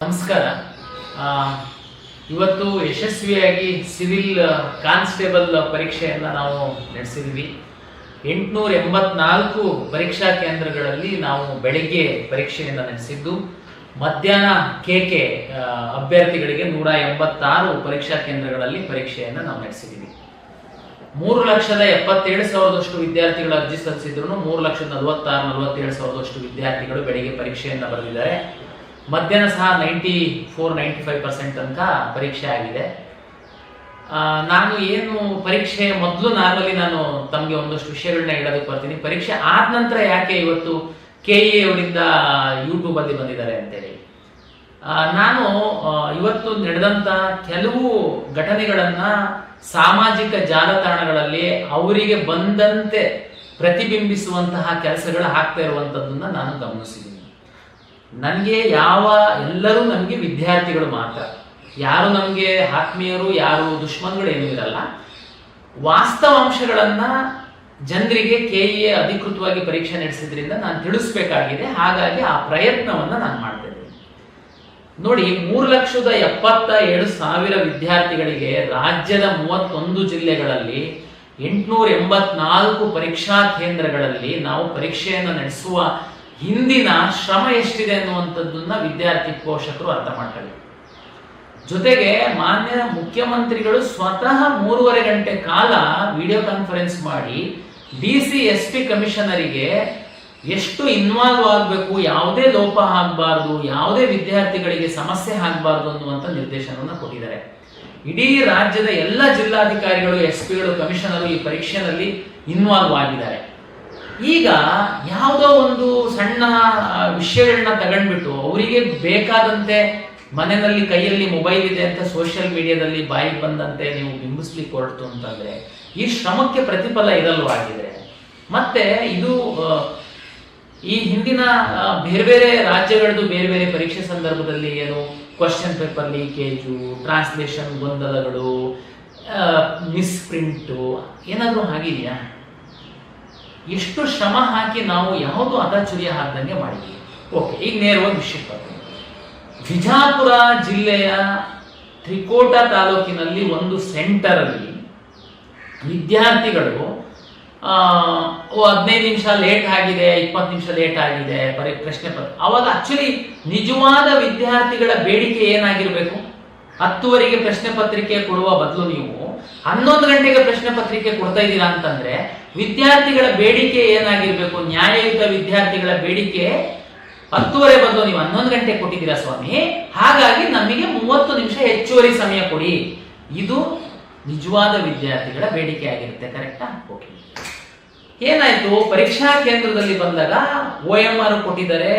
ನಮಸ್ಕಾರ. ಇವತ್ತು ಯಶಸ್ವಿಯಾಗಿ ಸಿವಿಲ್ ಕಾನ್ಸ್ಟೇಬಲ್ ಪರೀಕ್ಷೆಯನ್ನು ನಾವು ನಡೆಸಿದ್ವಿ. 884 ಪರೀಕ್ಷಾ ಕೇಂದ್ರಗಳಲ್ಲಿ ನಾವು ಬೆಳಿಗ್ಗೆ ಪರೀಕ್ಷೆಯನ್ನು ನಡೆಸಿದ್ದು, ಮಧ್ಯಾಹ್ನ ಕೆಕೆ ಅಭ್ಯರ್ಥಿಗಳಿಗೆ 186 ಪರೀಕ್ಷಾ ಕೇಂದ್ರಗಳಲ್ಲಿ ಪರೀಕ್ಷೆಯನ್ನು ನಾವು ನಡೆಸಿದ್ದೀವಿ. 3,77,000 ವಿದ್ಯಾರ್ಥಿಗಳು ಅರ್ಜಿ ಸಲ್ಲಿಸಿದ್ರು. 3,46,47,000 ವಿದ್ಯಾರ್ಥಿಗಳು ಬೆಳಿಗ್ಗೆ ಪರೀಕ್ಷೆಯನ್ನು ಬರೆದಿದ್ದಾರೆ. ಮಧ್ಯಾಹ್ನ ಸಹ 94-95% ತನಕ ಪರೀಕ್ಷೆ ಆಗಿದೆ. ನಾನು ಏನು ಪರೀಕ್ಷೆ ಮೊದಲು ನಾರ್ಮಲಿ ನಾನು ತಮಗೆ ಒಂದಷ್ಟು ವಿಷಯಗಳನ್ನ ಹೇಳೋದಕ್ಕೆ ಬರ್ತೀನಿ. ಪರೀಕ್ಷೆ ಆದ ನಂತರ ಯಾಕೆ ಇವತ್ತು KE ಅವರಿಂದ ಯೂಟ್ಯೂಬ್ ಅಲ್ಲಿ ಬಂದಿದ್ದಾರೆ ಅಂತೇಳಿ, ನಾನು ಇವತ್ತು ನಡೆದಂತ ಕೆಲವು ಘಟನೆಗಳನ್ನ ಸಾಮಾಜಿಕ ಜಾಲತಾಣಗಳಲ್ಲಿ ಅವರಿಗೆ ಬಂದಂತೆ ಪ್ರತಿಬಿಂಬಿಸುವಂತಹ ಕೆಲಸಗಳು ಆಗ್ತಾ ಇರುವಂತದ್ದನ್ನ ನಾನು ಗಮನಿಸಿದ್ದೀನಿ. ನನಗೆ ಎಲ್ಲರೂ ನಮಗೆ ವಿದ್ಯಾರ್ಥಿಗಳು ಮಾತ್ರ, ಯಾರು ನಮಗೆ ಆತ್ಮೀಯರು, ಯಾರು ದುಶ್ಮನ್ಗಳು ಏನೂ ಇರಲ್ಲ. ವಾಸ್ತವಾಂಶಗಳನ್ನ ಜನರಿಗೆ KE ಅಧಿಕೃತವಾಗಿ ಪರೀಕ್ಷೆ ನಡೆಸಿದ್ರಿಂದ ನಾನು ತಿಳಿಸ್ಬೇಕಾಗಿದೆ. ಹಾಗಾಗಿ ಆ ಪ್ರಯತ್ನವನ್ನ ನಾನು ಮಾಡ್ತಾ ಇದ್ದೀನಿ. ನೋಡಿ, 3,77,000 ವಿದ್ಯಾರ್ಥಿಗಳಿಗೆ ರಾಜ್ಯದ 31 ಜಿಲ್ಲೆಗಳಲ್ಲಿ 884 ಪರೀಕ್ಷಾ ಕೇಂದ್ರಗಳಲ್ಲಿ ನಾವು ಪರೀಕ್ಷೆಯನ್ನು ನಡೆಸುವ ಹಿಂದಿನ ಶ್ರಮ ಎಷ್ಟಿದೆ ಅನ್ನುವಂಥದ್ದನ್ನ ವಿದ್ಯಾರ್ಥಿ ಪೋಷಕರು ಅರ್ಥ ಮಾಡ್ಕೊಳ್ಳಿ. ಜೊತೆಗೆ ಮಾನ್ಯ ಮುಖ್ಯಮಂತ್ರಿಗಳು ಸ್ವತಃ 3.5 ಗಂಟೆ ಕಾಲ ವಿಡಿಯೋ ಕಾನ್ಫರೆನ್ಸ್ ಮಾಡಿ DC SP ಕಮಿಷನರಿಗೆ ಎಷ್ಟು ಇನ್ವಾಲ್ವ್ ಆಗಬೇಕು, ಯಾವುದೇ ಲೋಪ ಆಗಬಾರ್ದು, ಯಾವುದೇ ವಿದ್ಯಾರ್ಥಿಗಳಿಗೆ ಸಮಸ್ಯೆ ಆಗಬಾರ್ದು ಅನ್ನುವಂಥ ನಿರ್ದೇಶನವನ್ನು ಕೊಟ್ಟಿದ್ದಾರೆ. ಇಡೀ ರಾಜ್ಯದ ಎಲ್ಲ ಜಿಲ್ಲಾಧಿಕಾರಿಗಳು, SPಗಳು, ಕಮಿಷನರು ಈ ಪರೀಕ್ಷೆಯಲ್ಲಿ ಇನ್ವಾಲ್ವ್ ಆಗಿದ್ದಾರೆ. ಈಗ ಯಾವುದೋ ಒಂದು ಸಣ್ಣ ವಿಷಯಗಳನ್ನ ತಗೊಂಡ್ಬಿಟ್ಟು ಅವರಿಗೆ ಬೇಕಾದಂತೆ ಮನೆಯಲ್ಲಿ ಕೈಯಲ್ಲಿ ಮೊಬೈಲ್ ಇದೆ ಅಂತ ಸೋಷಿಯಲ್ ಮೀಡಿಯಾದಲ್ಲಿ ಬಾಯಿಗೆ ಬಂದಂತೆ ನೀವು ಬಿಂಬಿಸ್ಲಿಕ್ಕೆ ಹೊರಟು ಅಂತಂದ್ರೆ ಈ ಶ್ರಮಕ್ಕೆ ಪ್ರತಿಫಲ ಇರಲ್ವಾಗಿದೆ. ಮತ್ತೆ ಇದು ಈ ಹಿಂದಿನ ಬೇರೆ ಬೇರೆ ರಾಜ್ಯಗಳದ್ದು ಬೇರೆ ಬೇರೆ ಪರೀಕ್ಷೆ ಸಂದರ್ಭದಲ್ಲಿ ಏನು ಕ್ವಶನ್ ಪೇಪರ್ ಲೀಕೇಜು, ಟ್ರಾನ್ಸ್ಲೇಷನ್ ಗೊಂದಲಗಳು, ಮಿಸ್ಪ್ರಿಂಟು ಏನಾದರೂ ಆಗಿದೆಯಾ? ಎಷ್ಟು ಶ್ರಮ ಹಾಕಿ ನಾವು ಯಾವುದು ಅದಾಚುರ್ಯ ಹಾಕ್ದಂಗೆ ಮಾಡಿದ್ವಿ. ಓಕೆ, ಈಗ ನೇರವಾಗಿ ವಿಷಯಕ್ಕೆ ಬರ್ತೀನಿ. ವಿಜಾಪುರ ಜಿಲ್ಲೆಯ ತ್ರಿಕೋಟ ತಾಲೂಕಿನಲ್ಲಿ ಒಂದು ಸೆಂಟರ್ ಅಲ್ಲಿ ವಿದ್ಯಾರ್ಥಿಗಳು 15 ನಿಮಿಷ ಲೇಟ್ ಆಗಿದೆ, 20 ನಿಮಿಷ ಲೇಟ್ ಆಗಿದೆ ಪ್ರಶ್ನೆ ಪತ್ರ. ಅವಾಗ ಆಕ್ಚುಲಿ ನಿಜವಾದ ವಿದ್ಯಾರ್ಥಿಗಳ ಬೇಡಿಕೆ ಏನಾಗಿರ್ಬೇಕು? 10:00 ಪ್ರಶ್ನೆ ಪತ್ರಿಕೆ ಕೊಡುವ ಬದಲು ನೀವು 11 ಗಂಟೆಗೆ ಪ್ರಶ್ನೆ ಪತ್ರಿಕೆ ಕೊಡ್ತಾ ಇದ್ದೀರಾ ಅಂತಂದ್ರೆ ವಿದ್ಯಾರ್ಥಿಗಳ ಬೇಡಿಕೆ ಏನಾಗಿರ್ಬೇಕು? ನ್ಯಾಯಯುತ ವಿದ್ಯಾರ್ಥಿಗಳ ಬೇಡಿಕೆ 10:30 ಬದಲು ನೀವು 11 ಗಂಟೆ ಕೊಟ್ಟಿದ್ದೀರಾ ಸ್ವಾಮಿ, ಹಾಗಾಗಿ ನಮಗೆ 30 ನಿಮಿಷ ಹೆಚ್ಚುವರಿ ಸಮಯ ಕೊಡಿ. ಇದು ನಿಜವಾದ ವಿದ್ಯಾರ್ಥಿಗಳ ಬೇಡಿಕೆ ಆಗಿರುತ್ತೆ. ಕರೆಕ್ಟಾ? ಓಕೆ. ಏನಾಯ್ತು? ಪರೀಕ್ಷಾ ಕೇಂದ್ರದಲ್ಲಿ ಬಂದಾಗ OMR ಕೊಟ್ಟಿದ್ದಾರೆ,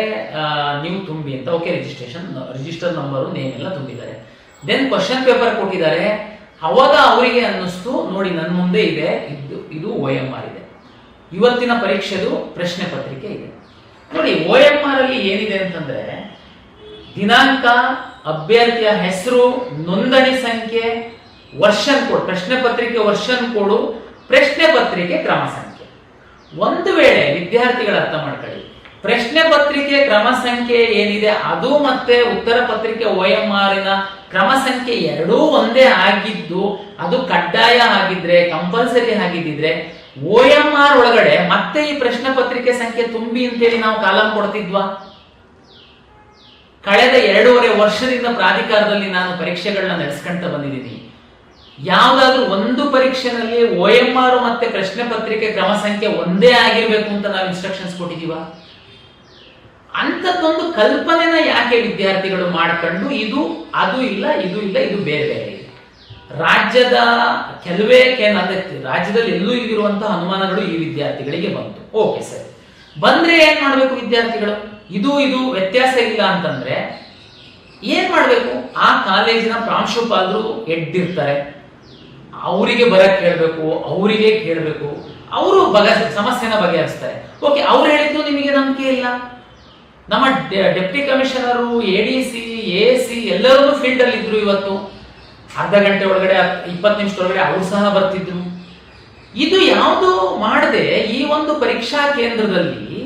ನೀವು ತುಂಬಿ ಅಂತ. ಓಕೆ, ರಿಜಿಸ್ಟರ್ ನಂಬರು, ನೇಮ್ ಎಲ್ಲ ತುಂಬಿದ್ದಾರೆ. ದೆನ್ ಕ್ವಶನ್ ಪೇಪರ್ ಕೊಟ್ಟಿದ್ದಾರೆ. ಅವಾಗ ಅವರಿಗೆ ಅನ್ನಿಸ್ತು, ನೋಡಿ ನನ್ನ ಮುಂದೆ ಇದೆ, ಇದು OMR ಇದೆ, ಇವತ್ತಿನ ಪರೀಕ್ಷೆದು ಪ್ರಶ್ನೆ ಪತ್ರಿಕೆ ಇದೆ. ನೋಡಿ, OMR ಅಲ್ಲಿ ಏನಿದೆ ಅಂತಂದ್ರೆ ದಿನಾಂಕ, ಅಭ್ಯರ್ಥಿಯ ಹೆಸರು, ನೋಂದಣಿ ಸಂಖ್ಯೆ, ವರ್ಷನ್ ಕೋಡ್, ಪ್ರಶ್ನೆ ಪತ್ರಿಕೆ ವರ್ಷನ್ ಕೋಡು, ಪ್ರಶ್ನೆ ಪತ್ರಿಕೆ ಕ್ರಮ ಸಂಖ್ಯೆ. ಒಂದು ವೇಳೆ ವಿದ್ಯಾರ್ಥಿಗಳ ಅರ್ಥ ಮಾಡ್ಕೊಳ್ಳಿ, ಪ್ರಶ್ನೆ ಪತ್ರಿಕೆ ಕ್ರಮ ಸಂಖ್ಯೆ ಏನಿದೆ ಅದು ಮತ್ತೆ ಉತ್ತರ ಪತ್ರಿಕೆ OMR ಕ್ರಮ ಸಂಖ್ಯೆ ಎರಡೂ ಒಂದೇ ಆಗಿದ್ದು ಅದು ಕಡ್ಡಾಯ ಆಗಿದ್ರೆ, ಕಂಪಲ್ಸರಿ ಆಗಿದ್ದಿದ್ರೆ OMR ಒಳಗಡೆ ಮತ್ತೆ ಈ ಪ್ರಶ್ನೆ ಪತ್ರಿಕೆ ಸಂಖ್ಯೆ ತುಂಬಿ ಅಂತೇಳಿ ನಾವು ಕಾಲಂ ಕೊಡ್ತಿದ್ವಾ? ಕಳೆದ 2.5 ವರ್ಷದಿಂದ ಪ್ರಾಧಿಕಾರದಲ್ಲಿ ನಾನು ಪರೀಕ್ಷೆಗಳನ್ನ ನಡೆಸ್ಕೊಂತ ಬಂದಿದ್ದೀನಿ. ಯಾವ್ದಾದ್ರು ಒಂದು ಪರೀಕ್ಷೆನಲ್ಲಿ OMR ಮತ್ತೆ ಪ್ರಶ್ನೆ ಪತ್ರಿಕೆ ಕ್ರಮ ಸಂಖ್ಯೆ ಒಂದೇ ಆಗಿರ್ಬೇಕು ಅಂತ ನಾವು ಇನ್ಸ್ಟ್ರಕ್ಷನ್ಸ್ ಕೊಟ್ಟಿದೀವ? ಅಂತದ್ದೊಂದು ಕಲ್ಪನೆನ ಯಾಕೆ ವಿದ್ಯಾರ್ಥಿಗಳು ಮಾಡ್ಕೊಂಡು ಇದು ಅದು ಇಲ್ಲ, ಇದು ಇಲ್ಲ, ಇದು ಬೇರೆ ಬೇರೆ ಇದೆ. ರಾಜ್ಯದ ರಾಜ್ಯದಲ್ಲಿ ಎಲ್ಲೂ ಇರುವಂತಹ ಅನುಮಾನಗಳು ಈ ವಿದ್ಯಾರ್ಥಿಗಳಿಗೆ ಬಂತು. ಓಕೆ ಸರಿ, ಬಂದ್ರೆ ಏನ್ ಮಾಡ್ಬೇಕು ವಿದ್ಯಾರ್ಥಿಗಳು? ಇದು ವ್ಯತ್ಯಾಸ ಇಲ್ಲ ಅಂತಂದ್ರೆ ಏನ್ ಮಾಡ್ಬೇಕು? ಆ ಕಾಲೇಜಿನ ಪ್ರಾಂಶುಪಾಲರು ಎಡ್ಡಿರ್ತಾರೆ, ಅವರಿಗೆ ಬರಕ್ ಹೇಳ್ಬೇಕು, ಅವರಿಗೆ ಕೇಳಬೇಕು, ಅವರು ಸಮಸ್ಯೆನ ಬಗೆಹರಿಸ್ತಾರೆ. ಓಕೆ, ಅವ್ರು ಹೇಳಿದ್ದು ನಿಮಗೆ ನಂಬಿಕೆ ಇಲ್ಲ. ನಮ್ಮ ಡೆಪ್ಟಿ ಕಮಿಷನರು, ADC, AC ಎಲ್ಲರೂ ಫೀಲ್ಡ್ ಅಲ್ಲಿ ಇದ್ರು. ಇವತ್ತು ಅರ್ಧ ಗಂಟೆ ಒಳಗಡೆ, 20 ನಿಮಿಷದೊಳಗಡೆ ಅವರು ಸಹ ಬರ್ತಿದ್ರು. ಇದು ಯಾವುದು ಮಾಡದೆ ಈ ಒಂದು ಪರೀಕ್ಷಾ ಕೇಂದ್ರದಲ್ಲಿ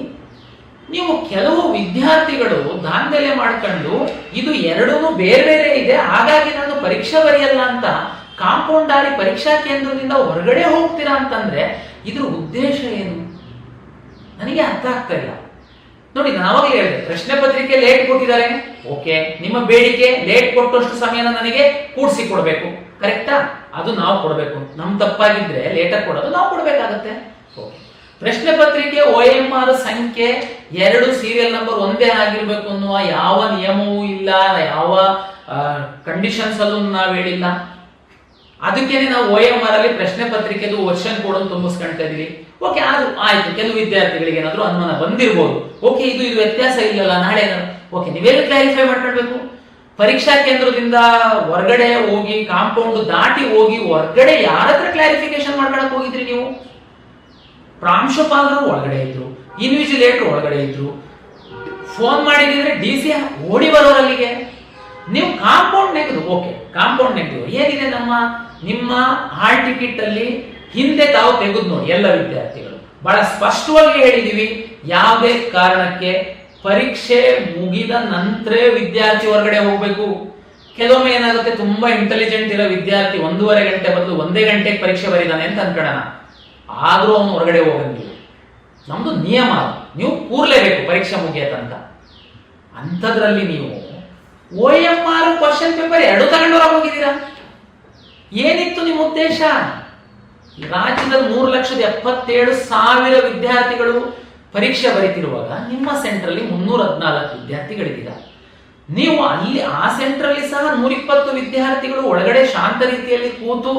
ನೀವು ಕೆಲವು ವಿದ್ಯಾರ್ಥಿಗಳು ದಾಂಧಲೆ ಮಾಡ್ಕೊಂಡು ಇದು ಎರಡೂ ಬೇರೆ ಬೇರೆ ಇದೆ, ಹಾಗಾಗಿ ನಾನು ಪರೀಕ್ಷೆ ಬರೆಯಲ್ಲ ಅಂತ ಕಾಂಪೌಂಡ್ ದಾರಿ ಪರೀಕ್ಷಾ ಕೇಂದ್ರದಿಂದ ಹೊರಗಡೆ ಹೋಗ್ತೀರಾ ಅಂತಂದ್ರೆ ಇದ್ರ ಉದ್ದೇಶ ಏನು ನನಗೆ ಅರ್ಥ ಆಗ್ತಾ ಇಲ್ಲ. ನೋಡಿ, ನಾನು ಅವಾಗಲೇ ಹೇಳಿದೆ, ಪ್ರಶ್ನೆ ಪತ್ರಿಕೆ ಲೇಟ್ ಕೊಟ್ಟಿದ್ದಾರೆ, ಓಕೆ, ನಿಮ್ಮ ಬೇಡಿಕೆ ಲೇಟ್ ಕೊಟ್ಟಷ್ಟು ಸಮಯನ ನನಗೆ ಕೂಡಿಸಿ ಕೊಡಬೇಕು, ಕರೆಕ್ಟಾ? ಅದು ನಾವು ಕೊಡಬೇಕು. ನಮ್ ತಪ್ಪಾಗಿದ್ರೆ ಲೇಟಾಗಿ ಕೊಡೋದು ನಾವು ಕೊಡಬೇಕಾಗತ್ತೆ. ಓಕೆ, ಪ್ರಶ್ನೆ ಪತ್ರಿಕೆ OMR ಸಂಖ್ಯೆ 2 ಸೀರಿಯಲ್ ನಂಬರ್ ಒಂದೇ ಆಗಿರ್ಬೇಕು ಅನ್ನುವ ಯಾವ ನಿಯಮವೂ ಇಲ್ಲ, ಯಾವ ಕಂಡೀಷನ್ಸ್ ಅಲ್ಲೂ ನಾವು ಹೇಳಿಲ್ಲ. ಅದಕ್ಕೇನೆ ನಾವು OMR ಅಲ್ಲಿ ಪ್ರಶ್ನೆ ಪತ್ರಿಕೆದು ವರ್ಷನ್ ಕೋಡ್ ತುಂಬಿಸ್ಕೊಳ್ತಾ ಇದೀವಿ. ಓಕೆ, ಅದು ಆಯ್ತು. ಕೆಲವು ವಿದ್ಯಾರ್ಥಿಗಳಿಗೆ ಏನಾದ್ರು ಅನುಮಾನ ಬಂದಿರಬಹುದು, ಓಕೆ ಇದು ವ್ಯತ್ಯಾಸ ಇಲ್ಲಲ್ಲ, ನಾಳೆ ಓಕೆ, ನೀವೆಲ್ಲ ಕ್ಲಾರಿಫೈ ಮಾಡ್ಕೊಳ್ಬೇಕು. ಪರೀಕ್ಷಾ ಕೇಂದ್ರದಿಂದ ಹೊರಗಡೆ ಹೋಗಿ ಕಾಂಪೌಂಡ್ ದಾಟಿ ಹೋಗಿ ಹೊರಗಡೆ ಯಾರ ಹತ್ರ ಕ್ಲಾರಿಫಿಕೇಶನ್ ಮಾಡ್ಕೊಳಕ್ ಹೋಗಿದ್ರಿ ನೀವು? ಪ್ರಾಂಶುಪಾಲರು ಒಳಗಡೆ ಇದ್ರು, ಇನ್ವಿಜಿಲೇಟರ್ ಒಳಗಡೆ ಇದ್ರು, ಫೋನ್ ಮಾಡಿದ್ರೆ DC ಓಡಿ ಬರೋರಲ್ಲಿಗೆ. ನೀವು ಕಾಂಪೌಂಡ್ ನೆಗೆದು, ಓಕೆ ಕಾಂಪೌಂಡ್ ನೆಗೆದು ಏನಿದೆ ನಿಮ್ಮ ಹಾಲ್ ಟಿಕೆಟ್ ಅಲ್ಲಿ ಹಿಂದೆ ತಾವು ತೆಗೆದು ನೋಡಿ. ಎಲ್ಲ ವಿದ್ಯಾರ್ಥಿಗಳು ಬಹಳ ಸ್ಪಷ್ಟವಾಗಿ ಹೇಳಿದೀವಿ, ಯಾವುದೇ ಕಾರಣಕ್ಕೆ ಪರೀಕ್ಷೆ ಮುಗಿದ ನಂತರ ವಿದ್ಯಾರ್ಥಿ ಹೊರಗಡೆ ಹೋಗ್ಬೇಕು. ಕೆಲವೊಮ್ಮೆ ಏನಾಗುತ್ತೆ, ತುಂಬಾ ಇಂಟೆಲಿಜೆಂಟ್ ಇರೋ ವಿದ್ಯಾರ್ಥಿ 1.5 ಗಂಟೆ ಬದಲು 1 ಗಂಟೆಗೆ ಪರೀಕ್ಷೆ ಬರೀದಾನೆ ಅಂತ ಅನ್ಕೊಳ್ಳೋಣ, ಆದ್ರೂ ಅವನು ಹೊರಗಡೆ ಹೋಗಂಗಿಲ್ಲ. ನಮ್ದು ನಿಯಮ, ನೀವು ಕೂರ್ಲೇಬೇಕು ಪರೀಕ್ಷೆ ಮುಗಿಯತಂತ. ಅಂಥದ್ರಲ್ಲಿ ನೀವು OMR ಕ್ವಶನ್ ಪೇಪರ್ 2 ತಗೊಂಡು ಹೊರಗೆ ಹೋಗಿದ್ದೀರಾ. ಏನಿತ್ತು ನಿಮ್ಮ ಉದ್ದೇಶ? ರಾಜ್ಯದ 3,77,000 ವಿದ್ಯಾರ್ಥಿಗಳು ಪರೀಕ್ಷೆ ಬರೀತಿರುವಾಗ ನಿಮ್ಮ ಸೆಂಟ್ರಲ್ಲಿ 314 ವಿದ್ಯಾರ್ಥಿಗಳಿದ್ದೀರಾ. ನೀವು ಅಲ್ಲಿ ಆ ಸೆಂಟ್ರಲ್ಲಿ ಸಹ 120 ವಿದ್ಯಾರ್ಥಿಗಳು ಒಳಗಡೆ ಶಾಂತ ರೀತಿಯಲ್ಲಿ ಕೂತು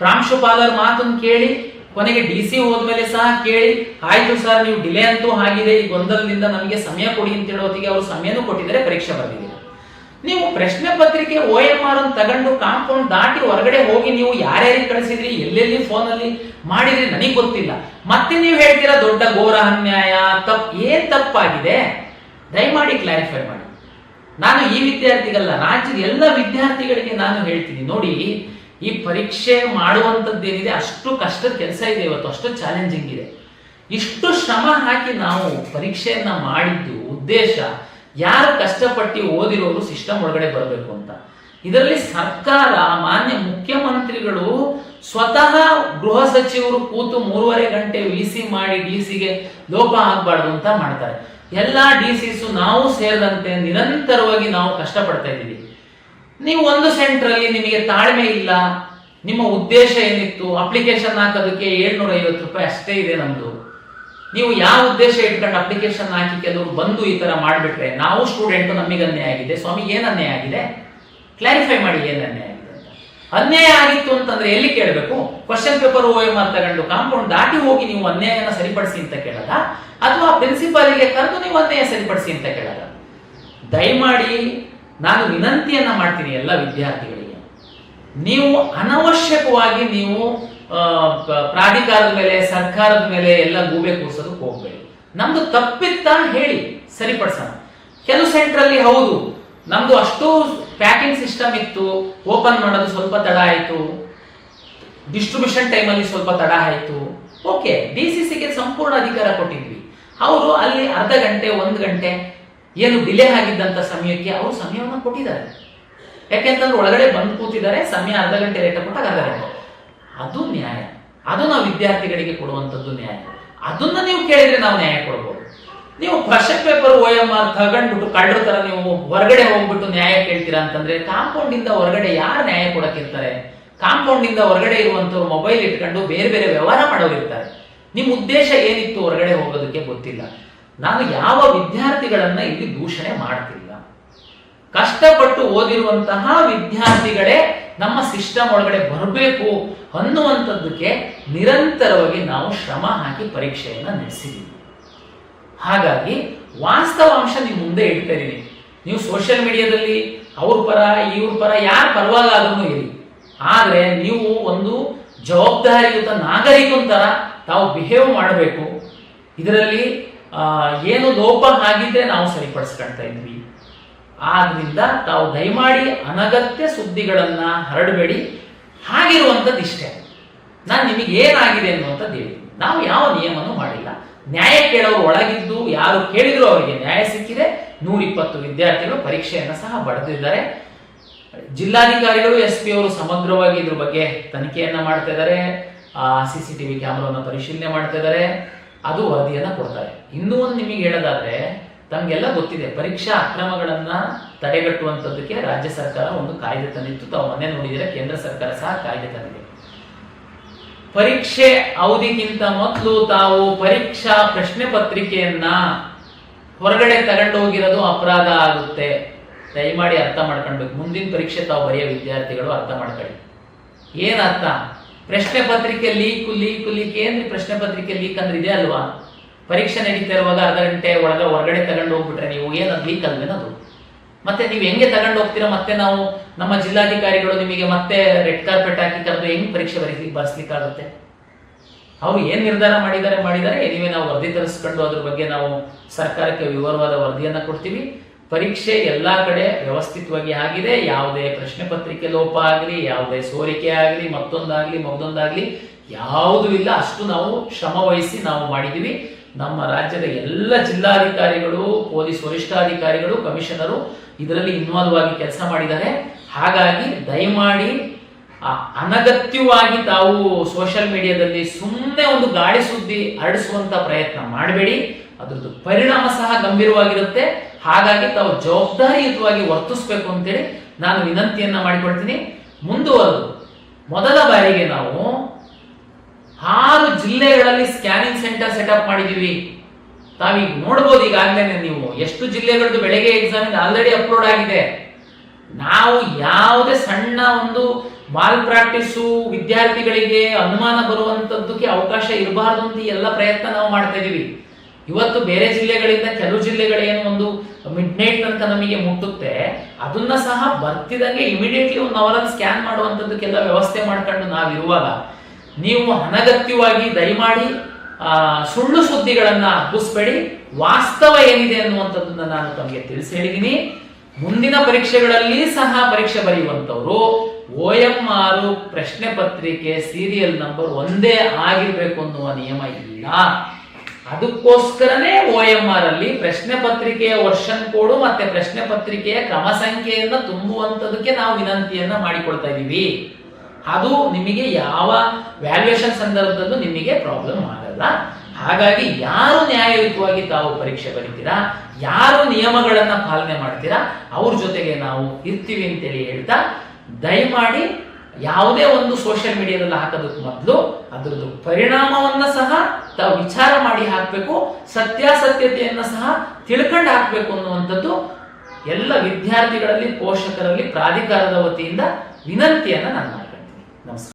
ಪ್ರಾಂಶುಪಾಲರ ಮಾತನ್ನು ಕೇಳಿ, ಕೊನೆಗೆ DC ಹೋದ್ಮೇಲೆ ಸಹ ಕೇಳಿ, ಆಯ್ತು ಸರ್ ನೀವು ಡಿಲೇ ಅಂತೂ ಆಗಿದೆ, ಈ ಗೊಂದಲದಿಂದ ನಮಗೆ ಸಮಯ ಕೊಡಿ ಅಂತ ಹೇಳೋತ್ತಿಗೆ ಅವರು ಸಮಯನೂ ಕೊಟ್ಟಿದ್ದಾರೆ, ಪರೀಕ್ಷೆ ಬರ್ದಿದ್ದೀರಾ. ನೀವು ಪ್ರಶ್ನೆ ಪತ್ರಿಕೆ OMR ತಗೊಂಡು ಕಾಂಪೌಂಡ್ ದಾಟಿ ಹೊರಗಡೆ ಹೋಗಿ ನೀವು ಯಾರ್ಯಾರಿಗೆ ಕಳಿಸಿದ್ರಿ, ಎಲ್ಲೆಲ್ಲಿ ಫೋನಲ್ಲಿ ಮಾಡಿದ್ರಿ ನನಗೆ ಗೊತ್ತಿಲ್ಲ. ಮತ್ತೆ ನೀವು ಹೇಳ್ತೀರಾ ದೊಡ್ಡ ಘೋರ ಅನ್ಯಾಯ, ಏನ್ ತಪ್ಪಾಗಿದೆ? ದಯಮಾಡಿ ಕ್ಲಾರಿಫೈ ಮಾಡಿ. ನಾನು ಈ ವಿದ್ಯಾರ್ಥಿಗಲ್ಲ, ರಾಜ್ಯದ ಎಲ್ಲ ವಿದ್ಯಾರ್ಥಿಗಳಿಗೆ ನಾನು ಹೇಳ್ತೀನಿ, ನೋಡಿ ಈ ಪರೀಕ್ಷೆ ಮಾಡುವಂಥದ್ದೇನಿದೆ ಅಷ್ಟು ಕಷ್ಟದ ಕೆಲಸ ಇದೆ, ಇವತ್ತು ಅಷ್ಟು ಚಾಲೆಂಜಿಂಗ್ ಇದೆ. ಇಷ್ಟು ಶ್ರಮ ಹಾಕಿ ನಾವು ಪರೀಕ್ಷೆಯನ್ನ ಮಾಡಿದ್ದು ಉದ್ದೇಶ ಯಾರು ಕಷ್ಟಪಟ್ಟು ಓದಿರೋರು ಸಿಸ್ಟಮ್ ಒಳಗಡೆ ಬರಬೇಕು ಅಂತ. ಇದರಲ್ಲಿ ಸರ್ಕಾರ, ಮಾನ್ಯ ಮುಖ್ಯಮಂತ್ರಿಗಳು ಸ್ವತಃ ಗೃಹ ಸಚಿವರು ಕೂತು 3.5 ಗಂಟೆ VC ಮಾಡಿ DCಗೆ ಲೋಪ ಆಗಬಾರ್ದು ಅಂತ ಮಾಡ್ತಾರೆ. ಎಲ್ಲಾ DCs ನಾವು ಸೇರಿದಂತೆ ನಿರಂತರವಾಗಿ ನಾವು ಕಷ್ಟಪಡ್ತಾ ಇದ್ದೀವಿ. ನೀವು ಒಂದು ಸೆಂಟ್ರಲ್ಲಿ ನಿಮಗೆ ತಾಳ್ಮೆ ಇಲ್ಲ, ನಿಮ್ಮ ಉದ್ದೇಶ ಏನಿತ್ತು? ಅಪ್ಲಿಕೇಶನ್ ಹಾಕೋದಕ್ಕೆ 750 ರೂಪಾಯಿ ಅಷ್ಟೇ ಇದೆ ನಮ್ದು. ನೀವು ಯಾವ ಉದ್ದೇಶ ಇಟ್ಕೊಂಡು ಅಪ್ಲಿಕೇಶನ್ ಹಾಕಿ ಕೆಲವರು ಬಂದು ಈ ತರ ಮಾಡ್ಬಿಟ್ರೆ ನಾವು ಸ್ಟೂಡೆಂಟ್ ನಮಗೆ ಅನ್ಯಾಯ ಆಗಿದೆ. ಸ್ವಾಮಿ ಏನ್ ಅನ್ಯಾಯ ಆಗಿದೆ? ಕ್ಲಾರಿಫೈ ಮಾಡಿ, ಏನ್ ಅನ್ಯಾಯ ಆಗಿದೆ ಅಂತ. ಅನ್ಯಾಯ ಆಗಿತ್ತು ಅಂತಂದ್ರೆ ಎಲ್ಲಿ ಕೇಳಬೇಕು? ಕ್ವಶನ್ ಪೇಪರ್ OMR ತಗೊಂಡು ಕಾಂಪೌಂಡ್ ದಾಟಿ ಹೋಗಿ ನೀವು ಅನ್ಯಾಯನ ಸರಿಪಡಿಸಿ ಅಂತ ಕೇಳದ, ಅಥವಾ ಪ್ರಿನ್ಸಿಪಾಲಿಗೆ ಕರೆದು ನೀವು ಅನ್ಯಾಯ ಸರಿಪಡಿಸಿ ಅಂತ ಕೇಳದ? ದಯಮಾಡಿ ನಾನು ವಿನಂತಿಯನ್ನ ಮಾಡ್ತೀನಿ ಎಲ್ಲ ವಿದ್ಯಾರ್ಥಿಗಳಿಗೆ, ನೀವು ಅನವಶ್ಯಕವಾಗಿ ನೀವು ಪ್ರಾಧಿಕಾರದ ಮೇಲೆ, ಸರ್ಕಾರದ ಮೇಲೆ ಎಲ್ಲ ಗೂಬೆ ಕೂರ್ಸೋದಕ್ಕೆ ಹೋಗ್ಬೇಡಿ. ನಮ್ದು ತಪ್ಪಿತ್ತ ಹೇಳಿ ಸರಿಪಡಿಸೋಣ. ಕೆಲವು ಸೆಂಟ್ರಲ್ಲಿ ಹೌದು ನಮ್ದು ಅಷ್ಟು ಪ್ಯಾಕಿಂಗ್ ಸಿಸ್ಟಮ್ ಇತ್ತು, ಓಪನ್ ಮಾಡೋದು ಸ್ವಲ್ಪ ತಡ ಆಯ್ತು, ಡಿಸ್ಟ್ರಿಬ್ಯೂಷನ್ ಟೈಮಲ್ಲಿ ಸ್ವಲ್ಪ ತಡ ಆಯ್ತು, ಓಕೆ, DCCಗೆ ಸಂಪೂರ್ಣ ಅಧಿಕಾರ ಕೊಟ್ಟಿದ್ವಿ. ಅವರು ಅಲ್ಲಿ ಅರ್ಧ ಗಂಟೆ 1 ಗಂಟೆ ಏನು ಡಿಲೇ ಆಗಿದ್ದಂತ ಸಮಯಕ್ಕೆ ಅವರು ಸಮಯವನ್ನು ಕೊಟ್ಟಿದ್ದಾರೆ. ಯಾಕೆಂತಂದ್ರೆ ಒಳಗಡೆ ಬಂದು ಕೂತಿದ್ದಾರೆ, ಸಮಯ ಅರ್ಧ ಗಂಟೆ ಲೇಟ್ ಕೊಟ್ಟಾಗ ಅರ್ಧ ಗಂಟೆ, ಅದು ನ್ಯಾಯ. ಅದು ನಾವು ವಿದ್ಯಾರ್ಥಿಗಳಿಗೆ ಕೊಡುವಂಥದ್ದು ನ್ಯಾಯ. ಅದನ್ನ ನೀವು ಕೇಳಿದ್ರೆ ನಾವು ನ್ಯಾಯ ಕೊಡ್ಬೋದು. ನೀವು ಕ್ವಶನ್ ಪೇಪರ್ OMR ತಗೊಂಡ್ಬಿಟ್ಟು ಕಳ್ಳರ ತರ ನೀವು ಹೊರಗಡೆ ಹೋಗ್ಬಿಟ್ಟು ನ್ಯಾಯ ಕೇಳ್ತೀರಾ ಅಂತಂದ್ರೆ ಕಾಂಪೌಂಡ್ ಇಂದ ಹೊರಗಡೆ ಯಾರು ನ್ಯಾಯ ಕೊಡಕ್ಕಿರ್ತಾರೆ? ಕಾಂಪೌಂಡ್ ಇಂದ ಹೊರಗಡೆ ಇರುವಂತವ್ರು ಮೊಬೈಲ್ ಇಟ್ಕೊಂಡು ಬೇರೆ ಬೇರೆ ವ್ಯವಹಾರ ಮಾಡೋರಿರ್ತಾರೆ. ನಿಮ್ಮ ಉದ್ದೇಶ ಏನಿತ್ತು ಹೊರಗಡೆ ಹೋಗೋದಕ್ಕೆ ಗೊತ್ತಿಲ್ಲ. ನಾನು ಯಾವ ವಿದ್ಯಾರ್ಥಿಗಳನ್ನ ಇಲ್ಲಿ ದೂಷಣೆ ಮಾಡ್ತಿಲ್ಲ. ಕಷ್ಟಪಟ್ಟು ಓದಿರುವಂತಹ ವಿದ್ಯಾರ್ಥಿಗಳೇ ನಮ್ಮ ಸಿಸ್ಟಮ್ ಒಳಗಡೆ ಬರಬೇಕು ಅನ್ನುವಂಥದ್ದಕ್ಕೆ ನಿರಂತರವಾಗಿ ನಾವು ಶ್ರಮ ಹಾಕಿ ಪರೀಕ್ಷೆಯನ್ನ ನಡೆಸಿದ್ದೀವಿ. ಹಾಗಾಗಿ ವಾಸ್ತವಾಂಶ ನಿಮ್ಮ ಮುಂದೆ ಇಡ್ತಾ ಇದೀನಿ. ನೀವು ಸೋಷಿಯಲ್ ಮೀಡಿಯಾದಲ್ಲಿ ಅವ್ರ ಪರ ಇವ್ರ ಪರ ಯಾರ ಪರವಾಗಾದ್ರೂ ಇರಿ, ಆದ್ರೆ ನೀವು ಒಂದು ಜವಾಬ್ದಾರಿಯುತ ನಾಗರಿಕನ ತರ ತಾವು ಬಿಹೇವ್ ಮಾಡಬೇಕು. ಇದರಲ್ಲಿ ಏನು ಲೋಪ ಆಗಿದ್ರೆ ನಾವು ಸರಿಪಡಿಸ್ಕೊಳ್ತಾ ಇದ್ವಿ. ಆದ್ರಿಂದ ತಾವು ದಯಮಾಡಿ ಅನಗತ್ಯ ಸುದ್ದಿಗಳನ್ನ ಹರಡಬೇಡಿ. ಹಾಗಿರುವಂಥದ್ದು ಇಷ್ಟೇ. ನಾನು ನಿಮಗೆ ಏನಾಗಿದೆ ಅನ್ನುವಂಥದ್ದು ಹೇಳಿ, ನಾವು ಯಾವ ನಿಯಮನೂ ಮಾಡಿಲ್ಲ. ನ್ಯಾಯ ಕೇಳೋರು ಒಳಗಿದ್ದು ಯಾರು ಕೇಳಿದ್ರು ಅವರಿಗೆ ನ್ಯಾಯ ಸಿಕ್ಕಿದೆ. 120 ವಿದ್ಯಾರ್ಥಿಗಳು ಪರೀಕ್ಷೆಯನ್ನು ಸಹ ಬರೆದಿದ್ದಾರೆ. ಜಿಲ್ಲಾಧಿಕಾರಿಗಳು SP ಅವರು ಸಮಗ್ರವಾಗಿ ಇದ್ರ ಬಗ್ಗೆ ತನಿಖೆಯನ್ನ ಮಾಡ್ತಾ ಇದ್ದಾರೆ. CCTV ಕ್ಯಾಮರಾವನ್ನು ಪರಿಶೀಲನೆ ಮಾಡ್ತಾ ಇದ್ದಾರೆ. ಅದು ವರದಿಯನ್ನ ಕೊಡ್ತಾರೆ. ಇನ್ನೂ ಒಂದು ನಿಮಗೆ ಹೇಳೋದಾದ್ರೆ, ತಮಗೆಲ್ಲ ಗೊತ್ತಿದೆ, ಪರೀಕ್ಷಾ ಅಕ್ರಮಗಳನ್ನ ತಡೆಗಟ್ಟುವಂಥದ್ದಕ್ಕೆ ರಾಜ್ಯ ಸರ್ಕಾರ ಒಂದು ಕಾಯ್ದೆ ತಂದಿತ್ತು. ತಾವು ಮೊನ್ನೆ ನೋಡಿದರೆ ಕೇಂದ್ರ ಸರ್ಕಾರ ಸಹ ಕಾಯ್ದೆ ತಂದಿದೆ. ಪರೀಕ್ಷೆ ಅವಧಿಗಿಂತ ಮೊದಲು ತಾವು ಪರೀಕ್ಷಾ ಪ್ರಶ್ನೆ ಪತ್ರಿಕೆಯನ್ನ ಹೊರಗಡೆ ತಗೊಂಡೋಗಿರೋದು ಅಪರಾಧ ಆಗುತ್ತೆ. ದಯಮಾಡಿ ಅರ್ಥ ಮಾಡ್ಕೊಳ್ಬೇಕು. ಮುಂದಿನ ಪರೀಕ್ಷೆ ತಾವು ಬರೆಯೋ ವಿದ್ಯಾರ್ಥಿಗಳು ಅರ್ಥ ಮಾಡ್ಕೊಳ್ಳಿ. ಏನ್ ಅರ್ಥ? ಪ್ರಶ್ನೆ ಪತ್ರಿಕೆ ಲೀಕ್ ಏನ್ರಿ? ಪ್ರಶ್ನೆ ಪತ್ರಿಕೆ ಲೀಕ್ ಅಂದ್ರೆ ಇದೆ ಅಲ್ವಾ? ಪರೀಕ್ಷೆ ನಡೀತಾ ಇರುವಾಗ ಅರ್ಧ ಗಂಟೆ ಹೊರಗಡೆ ತಗೊಂಡು ಹೋಗ್ಬಿಟ್ರೆ ನೀವು ಏನದು ಲೀಕ್ ಅಲ್ವೇನದು? ಮತ್ತೆ ನೀವು ಹೆಂಗೆ ತಗೊಂಡು ಹೋಗ್ತೀರಾ? ಮತ್ತೆ ನಾವು ನಮ್ಮ ಜಿಲ್ಲಾಧಿಕಾರಿಗಳು ನಿಮಗೆ ಮತ್ತೆ ರೆಡ್ ಕಾರ್ಪೆಟ್ ಹಾಕಿ ಕರೆದು ಹೆಂಗ್ ಪರೀಕ್ಷೆ ಬರ್ಸ್ಲಿಕ್ಕಾಗುತ್ತೆ? ಅವರು ಏನ್ ನಿರ್ಧಾರ ಮಾಡಿದ್ದಾರೆ ನೀವೇ ನಾವು ವರದಿ ತರಿಸ್ಕೊಂಡು ಅದ್ರ ಬಗ್ಗೆ ನಾವು ಸರ್ಕಾರಕ್ಕೆ ವಿವರವಾದ ವರದಿಯನ್ನ ಕೊಡ್ತೀವಿ. ಪರೀಕ್ಷೆ ಎಲ್ಲಾ ಕಡೆ ವ್ಯವಸ್ಥಿತವಾಗಿ ಆಗಿದೆ. ಯಾವುದೇ ಪ್ರಶ್ನೆ ಪತ್ರಿಕೆ ಲೋಪ ಆಗಲಿ, ಯಾವುದೇ ಸೋರಿಕೆ ಆಗಲಿ, ಮತ್ತೊಂದಾಗ್ಲಿ ಯಾವುದೂ ಇಲ್ಲ. ಅಷ್ಟು ನಾವು ಶ್ರಮ ವಹಿಸಿ ನಾವು ಮಾಡಿದೀವಿ. ನಮ್ಮ ರಾಜ್ಯದ ಎಲ್ಲ ಜಿಲ್ಲಾಧಿಕಾರಿಗಳು, ಪೊಲೀಸ್ ವರಿಷ್ಠಾಧಿಕಾರಿಗಳು, ಕಮಿಷನರು ಇದರಲ್ಲಿ ಇನ್ವಾಲ್ವ್ ಆಗಿ ಕೆಲಸ ಮಾಡಿದ್ದಾರೆ. ಹಾಗಾಗಿ ದಯಮಾಡಿ ಅನಗತ್ಯವಾಗಿ ತಾವು ಸೋಷಿಯಲ್ ಮೀಡಿಯಾದಲ್ಲಿ ಸುಮ್ಮನೆ ಒಂದು ಗಾಳಿ ಸುದ್ದಿ ಹರಡಿಸುವಂತ ಪ್ರಯತ್ನ ಮಾಡಬೇಡಿ. ಅದ್ರದ್ದು ಪರಿಣಾಮ ಸಹ ಗಂಭೀರವಾಗಿರುತ್ತೆ. ಹಾಗಾಗಿ ತಾವು ಜವಾಬ್ದಾರಿಯುತವಾಗಿ ವರ್ತಿಸಬೇಕು ಅಂತೇಳಿ ನಾನು ವಿನಂತಿಯನ್ನ ಮಾಡಿಕೊಡ್ತೀನಿ. ಮುಂದುವರೆದು ಮೊದಲ ಬಾರಿಗೆ ನಾವು 6 ಜಿಲ್ಲೆಗಳಲ್ಲಿ ಸ್ಕ್ಯಾನಿಂಗ್ ಸೆಂಟರ್ ಸೆಟಪ್ ಮಾಡಿದೀವಿ. ತಾವೀಗ ನೋಡ್ಬೋದು, ಈಗಾಗಲೇ ನೀವು ಎಷ್ಟು ಜಿಲ್ಲೆಗಳದ್ದು ಬೆಳಗ್ಗೆ ಎಕ್ಸಾಮ್ ಆಲ್ರೆಡಿ ಅಪ್ಲೋಡ್ ಆಗಿದೆ. ನಾವು ಯಾವುದೇ ಸಣ್ಣ ಒಂದು ಮಾಲ್ ಪ್ರಾಕ್ಟೀಸು, ವಿದ್ಯಾರ್ಥಿಗಳಿಗೆ ಅನುಮಾನ ಬರುವಂತದ್ದಕ್ಕೆ ಅವಕಾಶ ಇರಬಾರ್ದು ಅಂತ ಎಲ್ಲ ಪ್ರಯತ್ನ ನಾವು ಮಾಡ್ತಾ ಇದೀವಿ. ಇವತ್ತು ಬೇರೆ ಜಿಲ್ಲೆಗಳಿಂದ ಕೆಲವು ಜಿಲ್ಲೆಗಳೇನು ಒಂದು ಮಿಡ್ ನೈಟ್ ತನಕ ನಮಗೆ ಮುಟ್ಟುತ್ತೆ, ಅದನ್ನ ಸಹ ಬರ್ತಿದಂಗೆ ಇಮಿಡಿಯೇಟ್ಲಿ ಒಂದು ಅವರನ್ನು ಸ್ಕ್ಯಾನ್ ಮಾಡುವಂತದ್ದಕ್ಕೆಲ್ಲ ವ್ಯವಸ್ಥೆ ಮಾಡ್ಕೊಂಡು ನಾವಿರುವಾಗ ನೀವು ಅನಗತ್ಯವಾಗಿ ದಯಮಾಡಿ ಸುಳ್ಳು ಸುದ್ದಿಗಳನ್ನ ಹಬ್ಬಿಸ್ಬೇಡಿ. ವಾಸ್ತವ ಏನಿದೆ ಅನ್ನುವಂಥದ್ದನ್ನ ನಾನು ತಮಗೆ ತಿಳಿಸಿ ಹೇಳಿದ್ದೀನಿ. ಮುಂದಿನ ಪರೀಕ್ಷೆಗಳಲ್ಲಿ ಸಹ ಪರೀಕ್ಷೆ ಬರೆಯುವಂತವರು OMR ಪ್ರಶ್ನೆ ಪತ್ರಿಕೆ ಸೀರಿಯಲ್ ನಂಬರ್ ಒಂದೇ ಆಗಿರ್ಬೇಕು ಅನ್ನುವ ನಿಯಮ ಇಲ್ಲ. ಅದಕ್ಕೋಸ್ಕರನೇ OMR ಅಲ್ಲಿ ಪ್ರಶ್ನೆ ಪತ್ರಿಕೆಯ ವರ್ಷನ್ ಕೋಡು ಮತ್ತೆ ಪ್ರಶ್ನೆ ಪತ್ರಿಕೆಯ ಕ್ರಮ ಸಂಖ್ಯೆಯನ್ನ ತುಂಬುವಂತದಕ್ಕೆ ನಾವು ವಿನಂತಿಯನ್ನ ಮಾಡಿಕೊಳ್ತಾ ಇದ್ದೀವಿ. ಅದು ನಿಮಗೆ ಯಾವ ವ್ಯಾಲ್ಯೂಯೇಷನ್ ಸಂದರ್ಭದಲ್ಲೂ ನಿಮಗೆ ಪ್ರಾಬ್ಲಮ್ ಆಗಲ್ಲ. ಹಾಗಾಗಿ ಯಾರು ನ್ಯಾಯಯುತವಾಗಿ ತಾವು ಪರೀಕ್ಷೆ ಬರೀತೀರಾ, ಯಾರು ನಿಯಮಗಳನ್ನ ಪಾಲನೆ ಮಾಡ್ತೀರಾ, ಅವ್ರ ಜೊತೆಗೆ ನಾವು ಇರ್ತೀವಿ ಅಂತೇಳಿ ಹೇಳ್ತಾ, ದಯಮಾಡಿ ಯಾವುದೇ ಒಂದು ಸೋಷಿಯಲ್ ಮೀಡಿಯಾದಲ್ಲಿ ಹಾಕೋದಕ್ಕೆ ಮೊದಲು ಅದರದ್ದು ಪರಿಣಾಮವನ್ನ ಸಹ ತಾವು ವಿಚಾರ ಮಾಡಿ ಹಾಕಬೇಕು. ಸತ್ಯಾಸತ್ಯತೆಯನ್ನ ಸಹ ತಿಳ್ಕೊಂಡು ಹಾಕಬೇಕು ಅನ್ನುವಂಥದ್ದು ಎಲ್ಲ ವಿದ್ಯಾರ್ಥಿಗಳಲ್ಲಿ, ಪೋಷಕರಲ್ಲಿ ಪ್ರಾಧಿಕಾರದ ವತಿಯಿಂದ ವಿನಂತಿಯನ್ನ ನಾನು ಮಾಡ್ಕೊಳ್ತೀನಿ. ನಮಸ್ಕಾರ.